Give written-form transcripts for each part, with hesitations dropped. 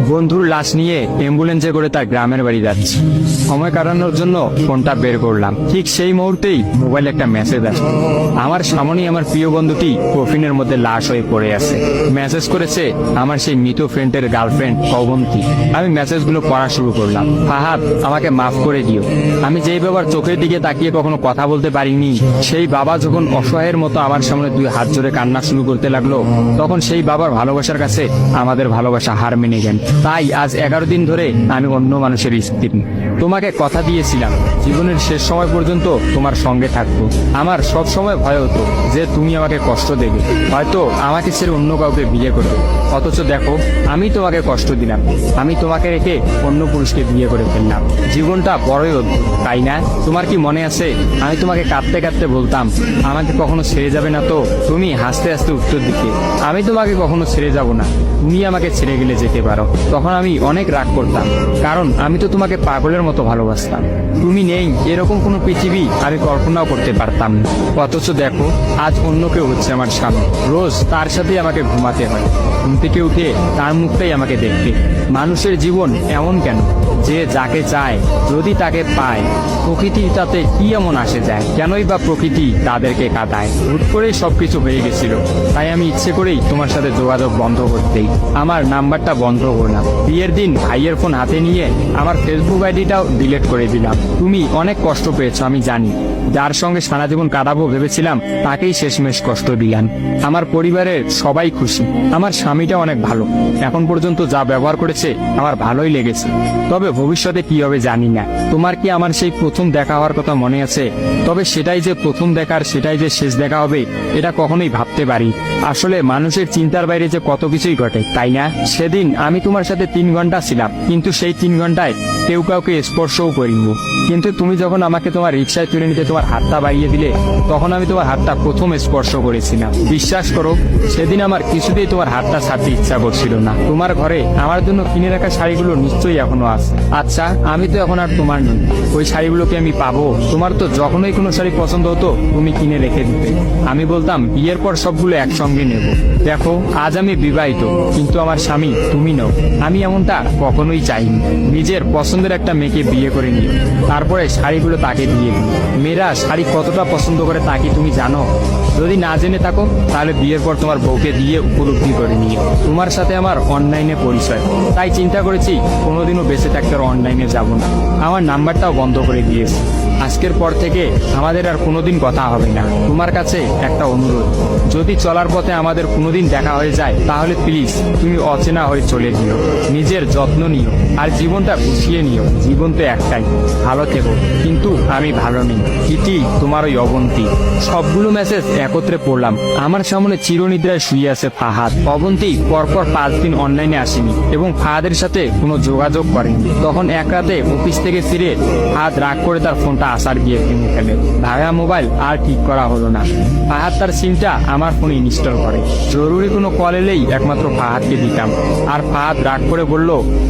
বন্ধুর লাশ নিয়ে অ্যাম্বুলেন্সে করে তার গ্রামের বাড়ি যাচ্ছি। সময় কাটানোর জন্য ফোনটা বের করলাম। ঠিক সেই মুহূর্তেই মোবাইলে একটা মেসেজ আসে। আমার সামনেই আমার প্রিয় বন্ধুটি কফিনের মধ্যে লাশ হয়ে পড়ে আছে। মেসেজ করেছে আমার সেই মৃত ফ্রেন্ডের গার্লফ্রেন্ড অবন্তী। আমি মেসেজগুলো পড়া শুরু করলাম। ফাহাদ, আমাকে মাফ করে দিও। আমি যেই বাবার চোখের দিকে তাকিয়ে কখনো কথা বলতে পারিনি, সেই বাবা যখন অসহায়ের মতো আমার সামনে দুই হাত জোরে কান্না শুরু করতে লাগলো, তখন সেই বাবার ভালোবাসার কাছে আমাদের ভালোবাসা হার মেনে গেল। তাই আজ 11 দিন ধরে আমি অন্য মানুষের স্ত্রী। তোমাকে কথা দিয়েছিলাম জীবনের শেষ সময় পর্যন্ত তোমার সঙ্গে থাকবো। আমার সব সময় ভয় হতো যে তুমি আমাকে কষ্ট দেবে, হয়তো আমাকে ছেড়ে অন্য কাউকে বিয়ে করবে। অথচ দেখো, আমি তোমাকে কষ্ট দিলাম, আমি তোমাকে রেখে অন্য পুরুষকে বিয়ে করে ফেললাম। জীবনটা বড়ই অদ্ভুত, তাই না? তোমার কি মনে আছে আমি তোমাকে কাঁদতে কাঁদতে বলতাম আমাকে কখনো ছেড়ে যাবে না? তো তুমি হাসতে হাসতে উত্তর দিতে আমি তোমাকে কখনো ছেড়ে যাব না, তুমি আমাকে ছেড়ে গেলে যেতে পারো। তখন আমি অনেক রাগ করতাম, কারণ আমি তো তোমাকে পাগলের মতো ভালোবাসতাম। তুমি নেই এরকম কোনো পৃথিবী আমি কল্পনাও করতে পারতাম না। অথচ দেখো, আজ অন্য কেউ হচ্ছে আমার স্বামী। রোজ তার সাথে আমাকে ঘুমাতে হয়, ঘুম থেকে উঠে তার মুখটাই আমাকে দেখতে। মানুষের জীবন এমন কেন যে যাকে চায় যদি তাকে পায়? প্রকৃতি তাতে কি এমন আসে যায়? কেনই বা প্রকৃতি তাদেরকে কাঁদায়? হুট করেই সবকিছু হয়ে গেছিল, তাই আমি ইচ্ছে করেই তোমার সাথে যোগাযোগ বন্ধ করতেই আমার নাম্বারটা বন্ধ করলাম। বিয়ের দিন ভাইয়ের ফোন হাতে নিয়ে আমার ফেসবুক আইডিটাও ডিলিট করে দিলাম। তুমি অনেক কষ্ট পেয়েছো আমি জানি, যার সঙ্গে সারা জীবন কাটাবো ভেবেছিলাম তাকেই শেষমেশ কষ্ট দিলাম। আমার পরিবারের সবাই খুশি, আমার স্বামীটা অনেক ভালো, এখন পর্যন্ত যা ব্যবহার করেছে আমার ভালোই লেগেছে। তবে ভবিষ্যতে কি হবে জানি না। তোমার কি আমার সেই প্রথম দেখা হওয়ার কথা মনে আছে? তবে সেটাই যে প্রথম দেখার, সেটাই যে শেষ দেখা হবে, এটা কখনোই ভাবতে পারি। আসলে মানুষের চিন্তার বাইরে যে কত কিছুই ঘটে, তাই না? সেদিন আমি তোমার সাথে 3 ঘন্টা ছিলাম, কিন্তু সেই 3 ঘন্টায় কেউ কাউকে স্পর্শও করিনি। কিন্তু তুমি যখন আমাকে তোমার রিক্সায় তুলে নিতে তোমার হাতটা বাড়িয়ে দিলে, তখন আমি তোমার হাতটা প্রথম স্পর্শ করেছিলাম। বিশ্বাস করো, সেদিন আমার কিছুতেই তোমার হাতটা ছাড়তে ইচ্ছা করছিল না। তোমার ঘরে আমার জন্য কিনে রাখা শাড়িগুলো নিশ্চয়ই এখনো আছে। আচ্ছা, আমি তো এখন আর তোমার নই, ওই শাড়িগুলোকে আমি পাবো? তোমার তো যখনই কোনো শাড়ি পছন্দ হতো তুমি কিনে রেখে দিতে, আমি বলতাম বিয়ের পর সবগুলো একসঙ্গে নেব। দেখো, আজ আমি বিবাহিত, কিন্তু আমার স্বামী তুমি নও। আমি এমনটা কখনোই চাইনি। নিজের পছন্দের একটা মেয়েকে বিয়ে করে নিও, তারপরে শাড়িগুলো তাকে দিয়ে দিই। মেয়েরা শাড়ি কতটা পছন্দ করে তা কি তুমি জানো? যদি না জেনে থাকো তাহলে বিয়ের পর তোমার বউকে দিয়ে উপলব্ধি করে নিও। তোমার সাথে আমার অনলাইনে পরিচয়, তাই চিন্তা করেছি কোনোদিনও বেঁচে থাকতে আর অনলাইনে যাব না। আমার নাম্বারটাও বন্ধ করে দিয়েছি। আজকের পর থেকে আমাদের আর কোনোদিন কথা হবে না। তোমার কাছে একটা অনুরোধ, যদি চলার পথে আমাদের কোনোদিন দেখা হয়ে যায় তাহলে প্লিজ তুমি অচেনা হয়ে চলে যেও। নিজের যত্ন নিও আর জীবনটা গুছিয়ে নিও। জীবন তো একটাই, ভালো থেকো। কিন্তু আমি ভালো নেই, ইতি তোমার ওই অবন্তী। সবগুলো মেসেজ একত্রে পড়লাম। আমার সামনে চিরনিদ্রায় শুয়ে আছে ফাহাদ। অবন্তী পরপর 5 দিন অনলাইনে আসেনি এবং ফাহাদের সাথে কোনো যোগাযোগ করেনি। তখন এক রাতে অফিস থেকে ফিরে ফাহাদ রাগ করে তার ফোনটা আসার গিয়ে কিনে ফেলে। ভাঙা মোবাইল আর ঠিক করা হলো না। ফাহাদ তার সিমটা আমার ফোনে ইনস্টল করে। জরুরি কোনো কল এলেই একমাত্র ফাহাদকে দিতাম। আর ফাহাদ রাগ করে বলল,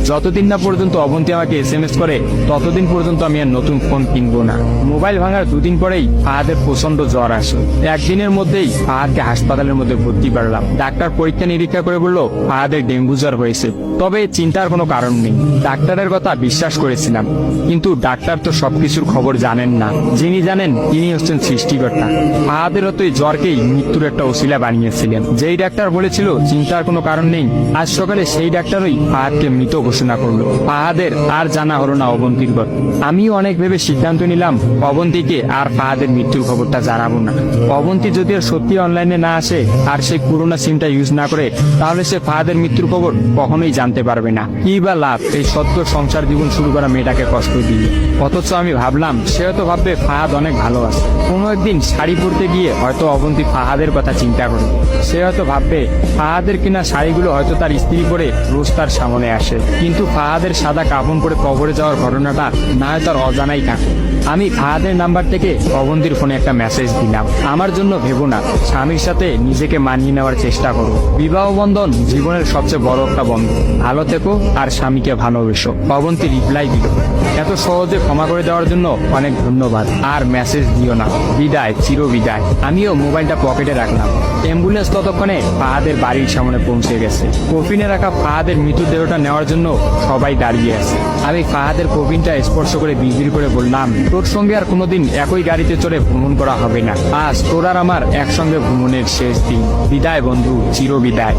যতদিন না পর্যন্ত অবন্তী আমাকে SMS করে ততদিন পর্যন্ত আমি আর নতুন ফোন কিনবো না। মোবাইল ভাঙার 2 দিন পরেই ফাহাদের প্রচন্ড জ্বর আসে। একদিনের মধ্যেই ফাহাদকে হাসপাতালের মধ্যে ভর্তি করলাম। ডাক্তার পরীক্ষা নিরীক্ষা করে বলল ফাহাদের ডেঙ্গু জ্বর হয়েছে। তবে চিন্তার কোনো কারণ নেই, ডাক্তারের কথা বিশ্বাস করেছিলাম। কিন্তু ডাক্তার তো সবকিছুর খবর জানেন না, যিনি জানেন তিনি হচ্ছেন সৃষ্টিকর্তা। ফাহাদের হয়তো এই জ্বরকেই মৃত্যুর একটা ওসিলা বানিয়েছিলেন। যেই ডাক্তার বলেছিল চিন্তার কোনো কারণ নেই, আজ সকালে সেই ডাক্তারই ফাহাদকে মৃত ঘোষণা করলো। ফাহাদের আর জানা হলো না অবন্তীর কথা। আমিও অনেক ভেবে সিদ্ধান্ত নিলাম অবন্তীকে আর ফাহাদের মৃত্যুর খবরটা জানাবো না। অবন্তী যদি আর সত্যি অনলাইনে না আসে আর সেই পুরোনো সিমটা ইউজ না করে, তাহলে সে ফাহাদের মৃত্যুর খবর কখনোই জানতে পারবে না। কি বা লাভ এই সত্য সংসার জীবন শুরু করা মেয়েটাকে কষ্ট দিয়ে? অথচ আমি ভাবলাম সে হয়তো ভাববে ফাহাদ অনেক ভালো আছে। কোনো একদিন শাড়ি পরতে গিয়ে হয়তো অবন্তী ফাহাদের কথা চিন্তা করে। সে হয়তো ভাববে ফাহাদের কিনা শাড়িগুলো হয়তো তার স্ত্রী পরে রোজ তার সামনে আসে, কিন্তু ফাহাদের সাদা কাফন পরে কবরে যাওয়ার ঘটনাটা না হয় তার অজানাই থাকে। আমি ফাহাদের নাম্বার থেকে অবন্তীর ফোনে একটা মেসেজ দিলাম, আমার জন্য ভেবো না, স্বামীর সাথে নিজেকে মানিয়ে নেওয়ার চেষ্টা করো। বিবাহ বন্ধন জীবনের সবচেয়ে বড় একটা বন্ধন, ভালো থেকো আর স্বামীকে ভালোবেসো। অবন্তী রিপ্লাই দিল, এত সহজে ক্ষমা করে দেওয়ার জন্য অনেক ধন্যবাদ, আর মেসেজ দিও না, বিদায়, চির বিদায়। আমিও মোবাইলটা পকেটে রাখলাম। রাখলাম। অ্যাম্বুলেন্স ততক্ষণে ফাহাদের বাড়ির সামনে পৌঁছে গেছে। কফিনে রাখা ফাহাদের মৃতদেহটা নেওয়ার জন্য সবাই দাঁড়িয়ে আছে। আমি ফাহাদের কফিনটা স্পর্শ করে বিড়বিড় করে বললাম, তোর সঙ্গে আর কোনোদিন একই গাড়িতে চড়ে ভ্রমণ করা হবে না। আজ তোর আর আমার একসঙ্গে ভ্রমণের শেষ দিন। বিদায় বন্ধু, চিরবিদায়।